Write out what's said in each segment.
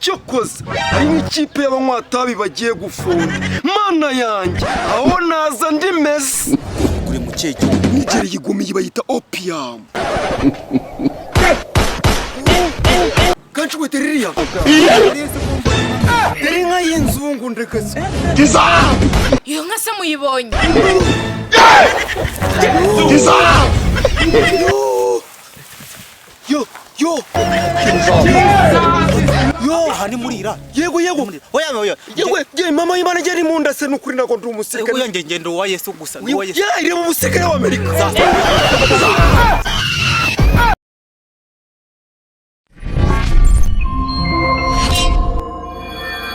cyokoza hari n'ikipe y'abanywantabi bagiye gufunga. Mana yanjye aho naza ndi meze kuri mu cyejo nigere yigumiye bayita opium. Kanchi weteriria deri nka y'inzungu ndekaze iyo nka se muyibonye yo hani murira yego oya ye mama y'Imana yari mu ndase n'ukuri nako ndi umusirikare oya ngendo wa Yesu gusa ndi wa Yesu yari mu musirikare wa Amerika.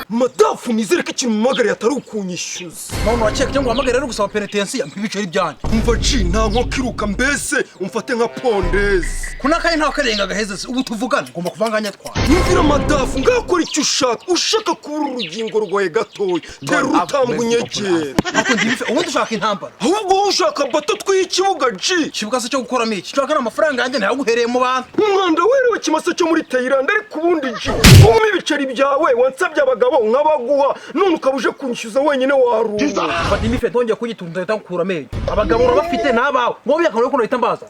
Madafu nizere ko ikintu mumagare atari ukunyishyuza. Mama waceka cyangwa uhamagare rero gusaba penetensi mbibiceri byanyu. Umva ci nta nko kiruka mbese umfate nka pondeze. Kunakaye nta karenga gaheze ubu tuvugana ngomba kuvanganya twa. Numvira Madafu ngakora icyo ushaka kubura urugingo rwawe gatoya. Tera utambwe unyegera. Nako ndibife ubundi ushaka intambara. Ahubwo ushaka bato twikibuga ci. Kibuga se cyo gukoramo iki? Cyo kana amafaranga yanjye ntayo guhereye mu bantu. Umwanda werewe kimasa cyo muri Thailand ariko ubundi ci. Umwe ibiceri byawe wansabye abagabo nkabaguha none ukabuje kunyishyuza wenyine waruba. Badimife tonje kugitunda ndakura menyo. Abagabo urabafite nabawe. Ngo byakano ko nahita mbaza.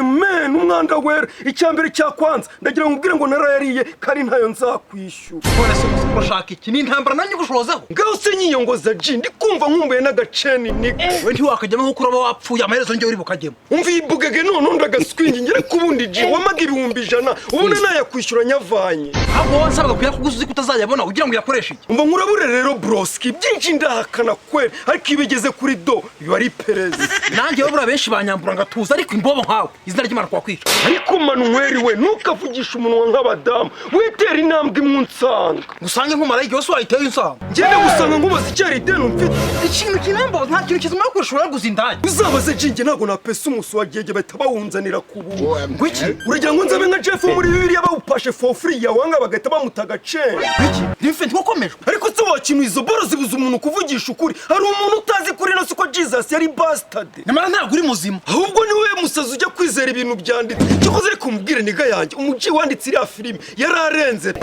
Man umwanda wera icyambere cya kwanza ndagira ngo ubwire ngo narayariye kandi ntayo nzakwishyura. None se ushaka iki? Ni intambara nanjye gushozaho. Ngaho se nyiyongoza ji ndi kumva nkumbuye n'agaceni niko. We ntiwakajyamo nko kuraba wapfuye amaherezo njye uri bukajyemo. Umva ibugege none ndagaswingi ngire kubundi ji wamaga 1,100 ubone nayakwishyura nyavanye. Ahubwo wansabwa kuyakuguza kutazayabona ugira ngo yakoreshe iki? Umva nkurabure rero broski byinshi ndahakana kweli ariko ibigeze kuri do biba ari perezi. Nanjye babura benshi banyambura ngatuza ariko imbobo nkawe izina ry'Imana kwakwica. Ariko manweri we nukavugisha umunwa nk'abadamu witera intambwe imunsanga. Gusange nk'umarayika wose wayiteye insanga. Ngende gusanga nkubaza icyari ideni mfite. Ikintu kinambo nta kintu kizima yo kurishura guzindaye. Uzabaze jinge nago na pesa umusu wagege bahita bawunzanira kubu. Ngwiki uragira ngo nzabe nka Jeff muri Bibiliya bawupashe for free yawanga bagahita bamutaga cene. Ngwiki ndife ntwakomeje. Ariko se wakintu izo boro zibuza umuntu kuvugisha ukuri. Hari umuntu utazi kuri no suko Jesus yari bastard. Namara ntabwo uri muzima. Ahubwo ni we musazi ujya kwizera ibintu byanditse. Cyokoze ari kumubwira niga yanjye umuji wanditse iriya filime yararenze.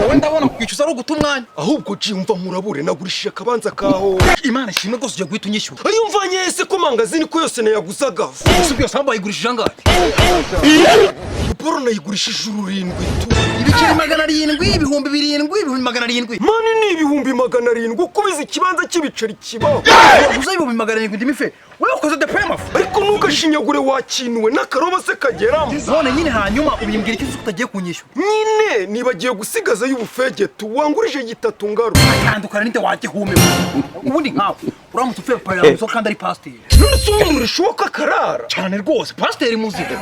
Wowe ndabona kwicuza ari ugutumwanya. Ahubwo ji umva nkurabure nagurishije akabanza kaho. Imana ishimwe gose ujye guhita unyishyura. Ayumvanye ese ko mangazini ko yose nayaguzaga. Usubye samba yigurishije angahe? Boro nayigurishije 7 tu. Ibiceri 700 ibihumbi 700 Mani ni 700 ukubiza ikibanza cy'ibiceri kibaho. Uza ibihumbi 700 ndimife. Wewe ukoze de prema. Ariko nugashinyagure wakinuwe n'akaroba se kageramo. None nyine hanyuma ubimbwira iki utagiye kunyishyura. Nyine nibagiye gusigaza y'ubufegetu wangurije 3 ngaru. Atandukana nite wagihumewe. Ubundi nkawe uramutse ufe paya zo kandi ari pasteur. None se umuntu rishoka karara. Cyane rwose pasteur muzika.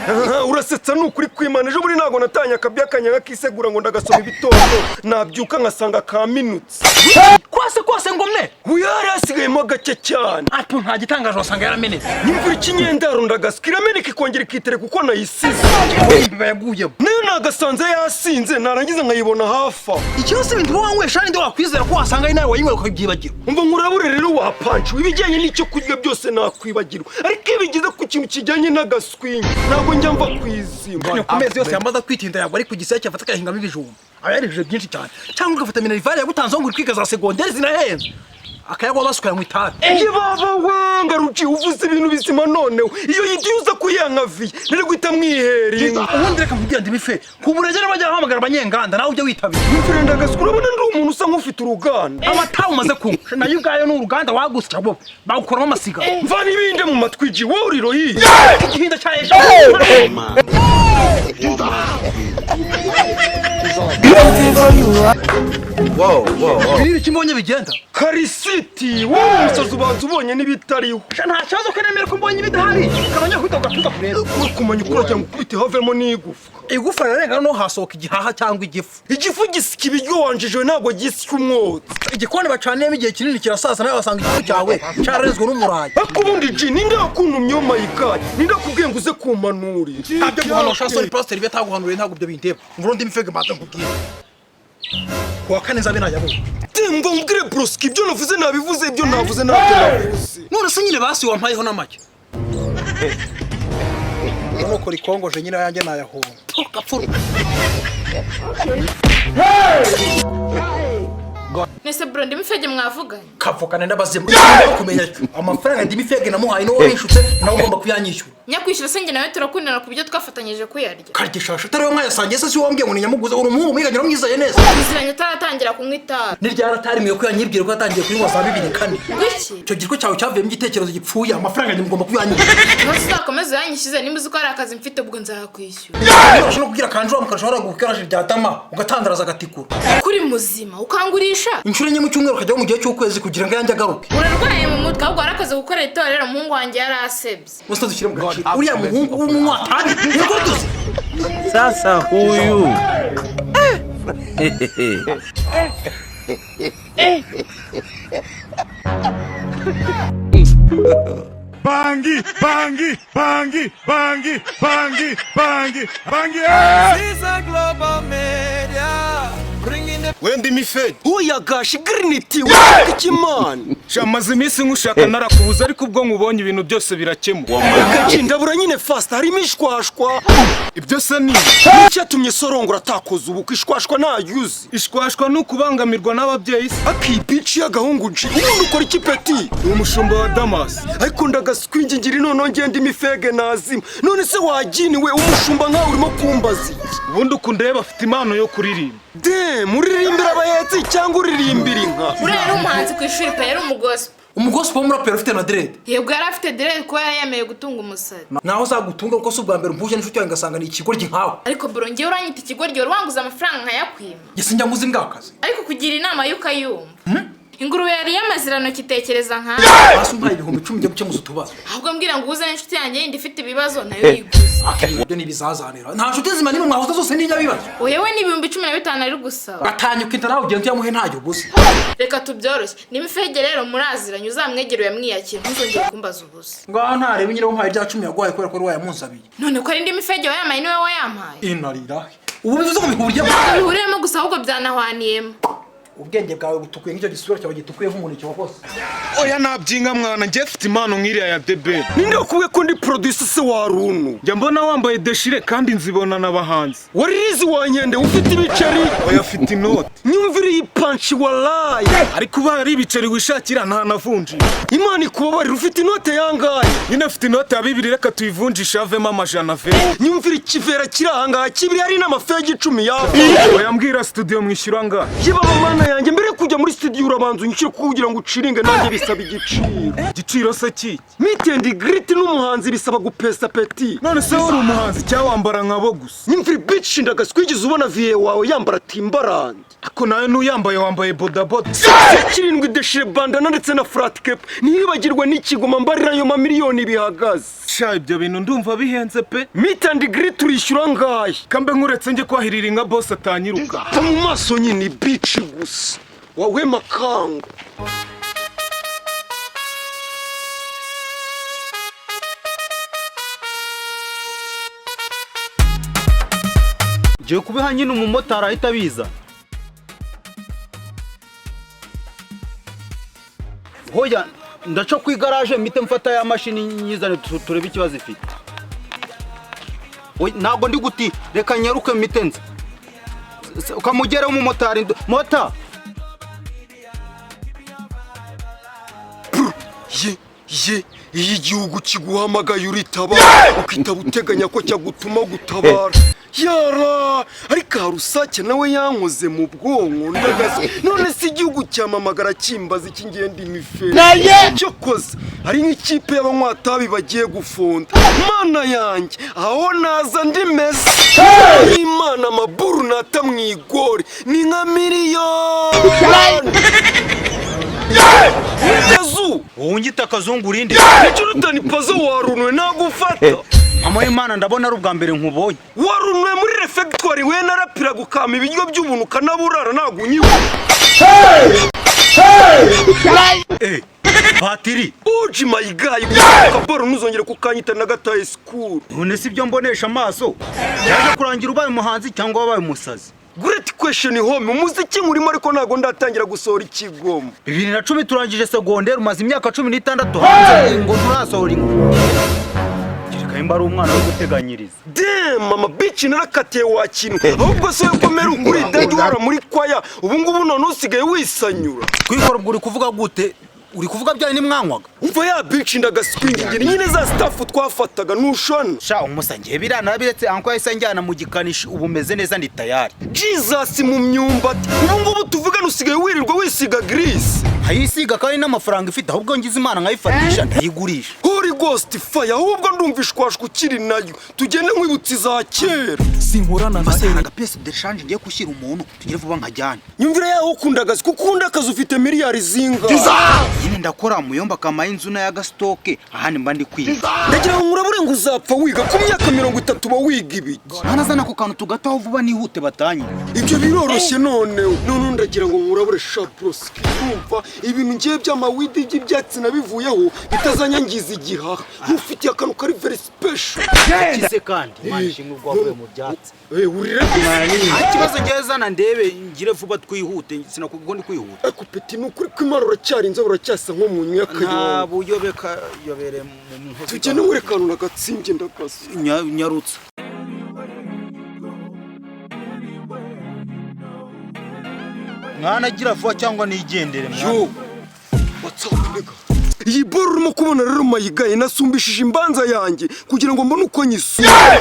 Urasetsa n'ukuri kwimana ejo muri nago natanya akabyakanya kisegura ngo ndagasoma ibitondo nabyuka nkasanga kaminutse. Kwase ngomne. Uyari asigayemo gake cyane. Apo nta gitangaje wasanga yaramenetse. Nimvura ikinyendaro ndagaskira meneka ikongera ikitere kuko nayisize. Imbiba yaguye. Nayo nagasanze yasinze narangiza nkayibona hafa. Icyose ibintu wanywesha ninde wakwizera ko wasanga ari nawe wayinywe ukabyibagirwa. Umva nkurabure rero wapanci ibijyanye n'icyo kurya byose nakwibagirwa. Ariko ibigeze ku kintu kijyanye n'agaswingi ntabwo njya mva kwizima. Ku mezi yose yamaze kwitinda yagwa ari ku giseke afata akahingamo ibijumba. Abayareje byinshi cyane. Cyangwa ugafata minerivare yagutanze ngo uri kwiga za secondaire zinahenze. Akayagwa basukira mu itabi. Baba wanga ruci uvuze ibintu bizima noneho. Iyo yidyuza kuyankavi nari guhita mwiheri. Ubundi reka mvugira ndimife. Kuburagera bajya bahamagara abanyenganda nawe ujye witabira. Nimfire ndagasukura bona ndi umuntu usa nk'ufite uruganda. Amata umaze kumva. Nayo ubwayo n'uruganda wagusya bo. Bagukoramo amasiga. Mva nibinde mu matwiji wowe uriro yi. Igihinda cya ejo. wow Biri kimonye bigenda. Karisiti wowe umusazi ubanza ubonye n'ibitariho. Nta kibazo kenemera ko mbonye bidahari. Kabanya kwita gatuza kureba. Kumanya ukora cyangwa kubite havemo n'igufa. Igufa rarenga no hasohoka igihaha cyangwa igifu. Igifu gisika ibiryo wanjije ntabwo gisika umwotsi. Igikoni bacaniyemo igihe kinini kirasaza nawe basanga igifu cyawe cyararezwe n'umurayi. Ariko ubundi ji ninde wakuntumye mayikaye ninde kubwiye ngo uze kumanuri. Ntabyo guhanosha sori pastor bitaguhanuriye ntabwo byo binteba. Mvurundi mifege mata nkubwiye. Kwa kane nzabe najabona. Tembo mbwire broski ibyo navuze nabivuze ibyo navuze nabyo navuze. None se nyine basi wampayeho namake. None ko rikongoje nyine yanjye nayahonga. Kapfuru. Nese bro ndimi fege mwavuganye. Kavukana ndabazima. Kumenya amafaranga ndimi fege namuhaye no wishutse nawe ugomba kuyanyishyura. Nyakwishyura senge nawe turakundana ku byo twafatanyije kuyarya. Karigishasha tari mwayasangiye se si wambwiye ngo ninyamuguze uri umuhungu mwiganyira mwizaye neza. Uziranye taratangira kumwita. Ni ryaratarimiye ko yanyibwira ko yatangiye kuri WhatsApp 2004. Gwiki? Cyo gitwe cyawe cyavuyemo igitekerezo gipfuye amafaranga ndi mugomba kuyanyishyura. Ntuzakomeze yanyishize nimba uko ari akazi mfite ubwo nzakwishyura. Urashobora kugira kanjwa mukashobora gukaraje ryatama ugatandaraza agatikura. Kuri muzima ukangurisha. Inshuro enye mu cyumweru kajya mu gihe cy'ukwezi kugira ngo yanjye agaruke. Urarwaye mu mutwe ahubwo arakaze gukora itorero umuhungu wanjye yarasebye. Musta dushyire mu gaciro. Uriya muhungu w'umunyatani niko tuzi. Sasa huyu Bangi, bangi, bangi, bangi, bangi, bangi, bangi. Siza Global Media bringing the Wendi mifedi. Oya gashi grinity washaka ikimana. Shamaze iminsi nkushaka narakubuza ariko ubwo nkubonye ibintu byose birakemuka. Ndabura nyine fast harimo ishwashwa. Ibyo se ni Icyatumye sorongora atakoze ubu kwishwashwa nayuzi. ishwashwa n'ukubangamirwa n'ababyeyi se. Akipici y'agahungu nji. Umuntu ukora iki peti? Umushumba wa Damas. Ariko ndagaswingingira none ngende imifege nazima. None se waginiwe umushumba nkawe urimo kumbaza iki? Ubundi ukundeba afite impano yo kuririmba. Muririmbira abayetsi cyangwa uririmbira inka? Uriya umuhanzi ku ishuri pe yari umugospo. Umugospo w'umuraperi ufite na dread. Yego yari afite dread ko yayemeye gutunga umusatsi. Naho uzagutunga kuko si ubwa mbere mpuje n'inshuti yawe ngasanga ni ikigoryi nkawe. Ariko bro ngewe uranyita ikigoryi wanguza amafaranga nkayakwima. Gese njya nguzi ngakazi. Ariko kugira inama y'ukayumva. Ingurube yari yamazirano kitekereza nka. Basi umpaye 10,000 njye gukemuza utubazo. Ahubwo mbwira ngo uze n'inshuti yanjye yindi ifite ibibazo nayo yiguze. Ibyo nibizazanira. Nta nshuti zima nimwe mwahuza zose n'ijya bibazo. Oyewe ni 15,000 ari gusaba. Gatanyuka intara ugenda yamuhe ntajyo gusa. Reka tubyoroshye. Nimifege rero muraziranye uzamwegero yamwiyakira ntuzongere kumbaza ubusa. Ngaho ntarebe nyine umpaye rya 10 yagwaye kubera ko wayamunsabiye. None ko ari ndi mifege wayamaye niwe wayampaye. Inarira. Ubu bivuze ko bihurye. Bihuriyemo gusa ahubwo byanahwaniyemo. Ubwenge bwawe butukuye nk'icyo gisura cyawe gitukuye nk'umuntu wose. Oya nabyinga mwana njye mfite impano nk'iriya ya Debe. Ninde kuwe ko ndi producer se warunu? Njya mbona wambaye deshire kandi nzibona n'abahanzi. Waririzi wanyende ufite ibiceri. Oya afite inote. Nyumvira iyi punch wallahi. Ariko uba ari ibiceri wishakira nta navunji. Imana ikubabarira ufite inote yangaye. Nyine afite inote ya 2 reka tuyivunjisha avemo amajana ve. Nyumvira ikivera kiri ahangaha kibiri hari n'amafegi 10 yawe. Oya mbwira studio mwishyura nga. Yibaba mana yanjye mbere kujya muri studio urabanza unyishyire kugira ngo uciringe nanjye bisaba igiciro. Igiciro se ki? Meet and greet n'umuhanzi bisaba gupesa peti. None se uri umuhanzi cyangwa wambara nkabo gusa? Nyumvira bitch ndagaswigize ubona vie wawe yambara timbarandi. Ako nawe nuyambaye wambaye bodaboda. Kirindwi deshire bandana ndetse na flat cap. Nibagirwa n'ikigoma mbarira yo mamiliyoni bihagaze. Sha ibyo bintu ndumva bihenze pe. Meet and greet urishyura ngahe? Kambe nkuretse nge kwahirira inka boss atanyiruka. Mu maso nyine bitch gusa. Wawe makango. je kubiha nyine umumotari ahita biza. Hoya ndaca ku igaraje mite mfata ya mashini nyizane turebe ikibazo ifite. Oya ntabwo ndi guti reka nyaruke mitenze. Ukamugera umumotari mota. Iyi igihugu kiguhamagaye uritaba ukitaba uteganya ko cyagutuma gutabara. Yara ariko harusake nawe yankoze mu bwonko ndagaze. None si igihugu cyamamagara kimbaza ikingenda imife. Cyo koza ari nk'ikipe y'abanywantabi bagiye gufunda. Mana yanjye aho naza ndi meze. Imana maburu nata mwigore ni nka miliyoni. Yezu Unyita akazungu urinde. Jonathan Pazo warunwe nagufata. Mama y'Imana ndabona ari ubwa mbere nkubonye. Warunwe muri refectoire we narapira gukama ibiryo by'ubuntu kanaburara nagunyiwe. Batiri. Uji my guy. Kaboro nuzongere kukanyita na gataye school. None si byo mbonesha amaso. Yaje kurangira ubaye umuhanzi cyangwa wabaye umusazi. Great question home. Umuziki murimo ariko nago ndatangira gusohora ikigoma. 2010 turangije secondaire umaze imyaka 16 hanze ngo turasohora inkuru. kayimba ari umwana wo guteganyiriza. Damn, mama bitch narakatiye wakintu. Ahubwo se ukomera ukuri dege wara muri kwaya. Ubu ngubu none usigaye wisanyura. Kwikora ubwo uri kuvuga gute? Uri kuvuga byaye ni mwankwaga? Umva ya bitch ndagaswingingire nyine za staff twafataga nushana. Sha umusangiye birana biretse anko yahise njyana mu gikanishi ubu meze neza ndi tayari. Jesus mu myumbati. Ubu ngubu tuvugana usigaye wirirwa wisiga grease. Hayisiga kandi n'amafaranga ifite ahubwo ngize imana nkayifatisha ndayigurisha. Holy Ghost fire ahubwo ndumvishwashwa ukiri nayo. Tugende nkwibutsi za kera. Sinkurana na se agapese de change ngiye kushyira umuntu tugire vuba nkajyana. Nyumvira yaho ukundagazi kuko ukunda akazi ufite miliyari zinga. Yine ndakora muyomba kama inzu na yaga stoke ahandi mba ndi kwiga. Ndagira ngo murabure ngo uzapfa wiga ku myaka 30 ba wiga ibiki. Ntanazana ko kantu tugataho vuba nihute batanyi. Ibyo biroroshye none ndagira ngo murabure shaproski. Kumva ibintu ngiye by'amawidi by'ibyatsi nabivuyeho bitazanyangiza igihaha. Ufite akantu kari very special. Kize kandi mashimwe rwavuye mu byatsi. Urire ikibazo ngezana ndebe ngire vuba twihute sinakubwo ndi kwihuta. Kupeti nukuri kwimara uracyari inzo uracyasa nko mu nyakayo. Nta buyobeka yobere mu nkozi. Tugene werekana nagatsimbye ndakase. Nyarutse. Mwana gira vuba cyangwa nigendere mwana. Yo. What's up nigga? Iyi boro urimo kubona rero mayigaye nasumbishije imbanza yanjye kugira ngo mbone uko nyisura.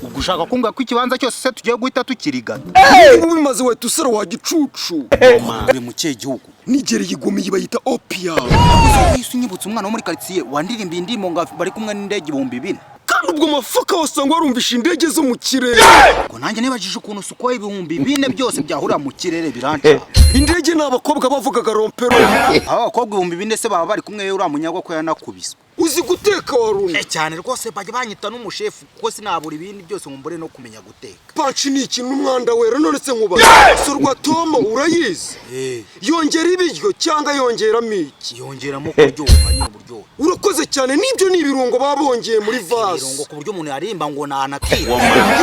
Ugushaka kunga ko ikibanza cyose se tugiye guhita tukirigana. Ubu bimaze we tusara wa gicucu. Uri mu cye gihugu. Nigeri yigumi yibayita opia. Yesu nyibutse umwana wo muri quartier wandirimba indimo ngo bari kumwe n'indege 2000. Kandi ubwo mafuka wasanga warumvisha indege zo mu kirere. Ngo nanjye nibajije ukuntu suko 2000 byose byahura mu kirere biranca. Indege n'abakobwa bavugaga rompero. Abakobwa 2000 se baba bari kumwe ura munyagwa ko yanakubiswe. Uzi guteka waruna. Cyane rwose bajye banyita n'umushefu kuko sinabura ibindi byose ngumbure no kumenya guteka. Panchi ni ikintu umwanda wera none se nkubaza. Sorwa Tom urayizi. Yongera ibiryo cyangwa yongeramo iki? Yongeramo kuryoha ni uburyo. Urakoze cyane nibyo ni ibirungo babongeye muri vase. Ibirungo ku buryo umuntu yarimba ngo nanakira.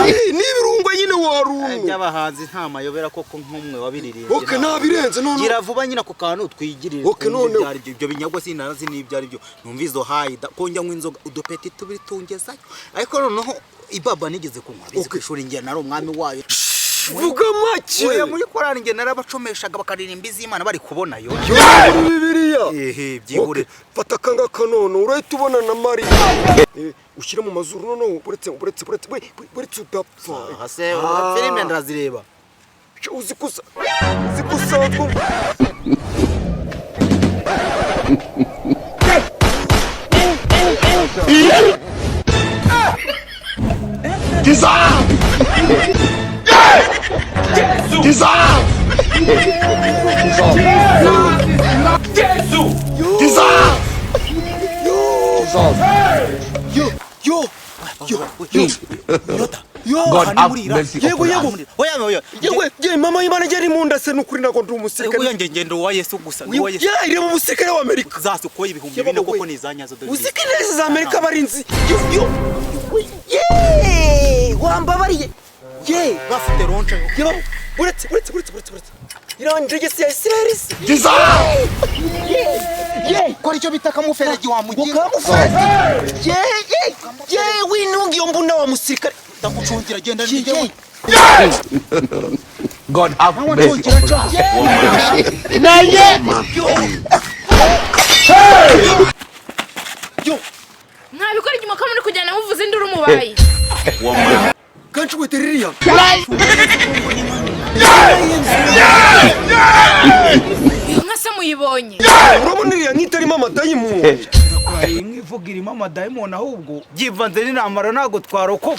Ni ibirungo nyine warumwe. By'abahanzi nta mayobera koko nk'umwe wabiririmbye. Okay nabirenze none. Gira vuba nyina ku kantu twigirire. Okay none ibyo binyagwa sinazi n'ibyo ari byo. Numvizo hayida konjya nk'inzoga udupeti tubiri tungezayo. Ariko noneho ibaba nigeze kunywa bizi kwishuri ngiye nari umwami wayo. Vuga make. Oya muri korani ngiye narabacomeshaga bakaririmba izimana bari kubona yo. Bibiliya. Byibure. Fata kanga kanono urahita ubona na Maria. Ushyire mu mazuru noneho uretse udapfa. Hase filime ndazireba. Uzi kusa. God have mercy. Yewe mama Imana geri munda se nukuri nako ndi umusirikare. Oya ngendo wa Yesu gusa wa Yesu. Ya ire mu musirikare wa Amerika. Zasu ko ibihumbi bine koko nizanyazo do. Usikire za Amerika barinzi. Wambabariye. Bafite roncha. Uretse. Irandege si Israel. Kwa icyo bita kamuferaji wa mugingo. Winungi yombuna wa musirikare. Ndakucungira genda njye. God have mercy. Ntabikora inyuma ko muri kujyana muvuza induru mubayi. Kanchi weteriria. Nka se muyibonye. Urabona iriya nkitarimo amadayimu. Nk'ivugira imama diamond ahubwo Givanze n'intambara nago twaroko.